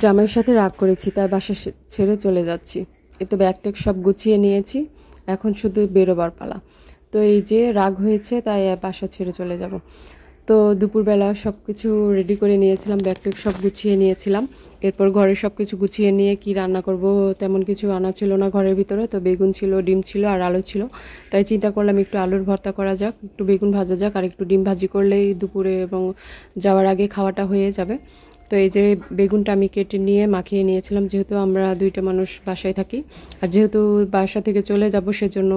জামাইয়ের সাথে রাগ করেছি, তাই বাসা ছেড়ে চলে যাচ্ছি। এই তো ব্যাগ ট্যাগ সব গুছিয়ে নিয়েছি, এখন শুধু বেরোবার পালা। তো এই যে রাগ হয়েছে, তাই বাসা ছেড়ে চলে যাব। তো দুপুরবেলা সব কিছু রেডি করে নিয়েছিলাম, ব্যাগ ট্যাগ সব গুছিয়ে নিয়েছিলাম। এরপর ঘরে সব কিছু গুছিয়ে নিয়ে কি রান্না করব তেমন কিছু আনা ছিল না ঘরের ভিতরে। তো বেগুন ছিল, ডিম ছিল আর আলু ছিল, তাই চিন্তা করলাম একটু আলুর ভর্তা করা যাক, একটু বেগুন ভাজা যাক, আর একটু ডিম ভাজি করলেই দুপুরে এবং যাওয়ার আগে খাওয়াটা হয়ে যাবে। তো এই যে বেগুনটা আমি কেটে নিয়ে মাখিয়ে নিয়েছিলাম, যেহেতু আমরা দুইটা মানুষ বাসায় থাকি আর যেহেতু বাসা থেকে চলে যাব সেজন্য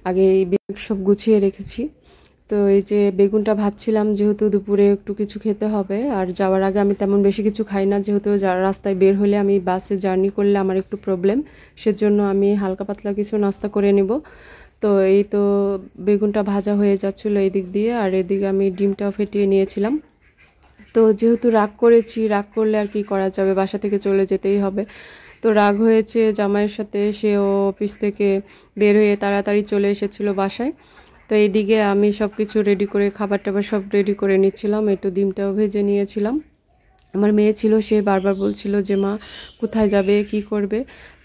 আগে এই বেগ সব গুছিয়ে রেখেছি। তো এই যে বেগুনটা ভাজছিলাম, যেহেতু দুপুরে একটু কিছু খেতে হবে আর যাওয়ার আগে আমি তেমন বেশি কিছু খাই না, যেহেতু রাস্তায় বের হলে আমি বাসে জার্নি করলে আমার একটু প্রবলেম, সেজন্য আমি হালকা পাতলা কিছু নাস্তা করে নেব। তো এই তো বেগুনটা ভাজা হয়ে যাচ্ছিলো এই দিক দিয়ে, আর এদিকে আমি ডিমটাও ফেটিয়ে নিয়েছিলাম। তো যেহেতু রাগ করেছি, রাগ করলে আর কি করা যাবে, বাসা থেকে চলে যেতেই হবে। তো রাগ হয়েছে জামাইয়ের সাথে, সেও অফিস থেকে বের হয়ে তাড়াতাড়ি চলে এসেছিল বাসায়। তো এইদিকে আমি সব কিছু রেডি করে খাবার টাবার সব রেডি করে নিচ্ছিলাম, একটু ডিমটাও ভেজে নিয়েছিলাম। আমার মেয়ে ছিল, সে বারবার বলছিল যে মা কোথায় যাবে, কি করবে।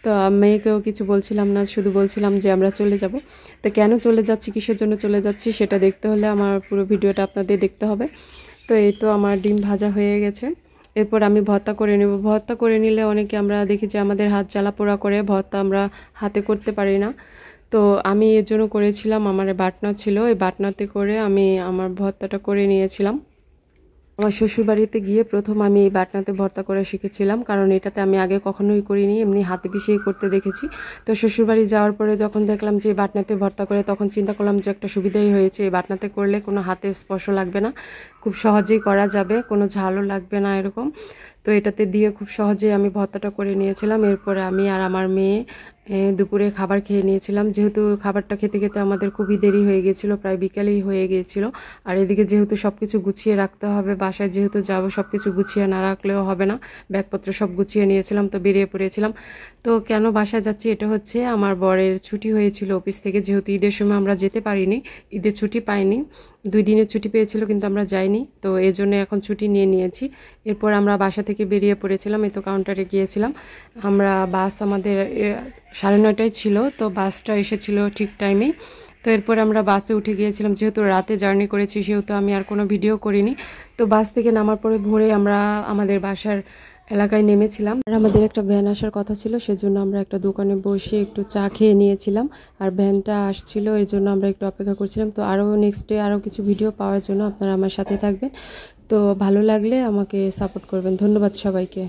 তো মেয়েকেও কিছু বলছিলাম না, শুধু বলছিলাম যে আমরা চলে যাব। তো কেন চলে যাচ্ছি, কিসের জন্য চলে যাচ্ছি সেটা দেখতে হলে আমার পুরো ভিডিওটা আপনাদের দেখতে হবে। তো এই তো আমার ডিম ভাজা হয়ে গেছে, এরপর আমি ভর্তা করে নেব। ভর্তা করে নিলে অনেকে আমরা দেখি যে আমাদের হাত জ্বালা পোড়া করে, ভর্তা আমরা হাতে করতে পারি না। তো আমি এর জন্য করেছিলাম, আমার বাটনা ছিল, এই বাটনাতে করে আমি আমার ভর্তাটা করে নিয়েছিলাম। আমার শ্বশুরবাড়িতে গিয়ে প্রথম আমি এই বাটনাতে ভর্তা করে শিখেছিলাম, কারণ এটাতে আমি আগে কখনোই করিনি, এমনি হাতে পিষিয়ে করতে দেখেছি। তো শ্বশুরবাড়ি যাওয়ার পরে যখন দেখলাম যে বাটনাতে ভর্তা করে, তখন চিন্তা করলাম যে একটা সুবিধাই হয়েছে, এই বাটনাতে করলে কোনো হাতে স্পর্শ লাগবে না, খুব সহজেই করা যাবে, কোনো ঝালও লাগবে না এরকম। তো এটাতে দিয়ে খুব সহজেই আমি ভর্তাটা করে নিয়েছিলাম। এরপরে আমি আর আমার মেয়ে দুপুরে খাবার খেয়ে নিয়েছিলাম, যেহেতু খাবারটা খেতে খেতে আমাদের খুবই দেরি হয়ে গিয়েছিল, প্রায় বিকেলেই হয়ে গিয়েছিল। আর এদিকে যেহেতু সব কিছু গুছিয়ে রাখতে হবে, বাসায় যেহেতু যাব, সব কিছু গুছিয়ে না রাখলেও হবে না, ব্যাগপত্র সব গুছিয়ে নিয়েছিলাম, তো বেরিয়ে পড়েছিলাম। তো কেন বাসায় যাচ্ছি, এটা হচ্ছে আমার বরের ছুটি হয়েছিল অফিস থেকে, যেহেতু ঈদের সময় আমরা যেতে পারিনি, ঈদের ছুটি পাইনি, 2 দিনের ছুটি পেয়েছিল কিন্তু আমরা যাইনি, তো এই জন্য এখন ছুটি নিয়ে নিয়েছি। এরপর আমরা বাসা থেকে বেরিয়ে পড়েছিলাম, এই তো কাউন্টারে গিয়েছিলাম আমরা। বাস আমাদের 9:30টায় ছিল, তো বাসটা এসেছিল ঠিক টাইমে। তো এরপর আমরা বাসে উঠে গিয়েছিলাম, যেহেতু রাতে জার্নি করেছি সেহেতু আমি আর কোনো ভিডিও করিনি। তো বাস থেকে নামার পরে ভোরে আমরা আমাদের বাসার এলাকায় নেমেছিলাম, আর আমাদের একটা ভ্যান আসার কথা ছিল, সেজন্য আমরা একটা দোকানে বসে একটু চা খেয়ে নিয়েছিলাম, আর ভ্যানটা আসছিল এর জন্য আমরা একটু অপেক্ষা করছিলাম। তো আরও নেক্সট ডে আরও কিছু ভিডিও পাওয়ার জন্য আপনারা আমার সাথে থাকবেন। তো ভালো লাগলে আমাকে সাপোর্ট করবেন। ধন্যবাদ সবাইকে।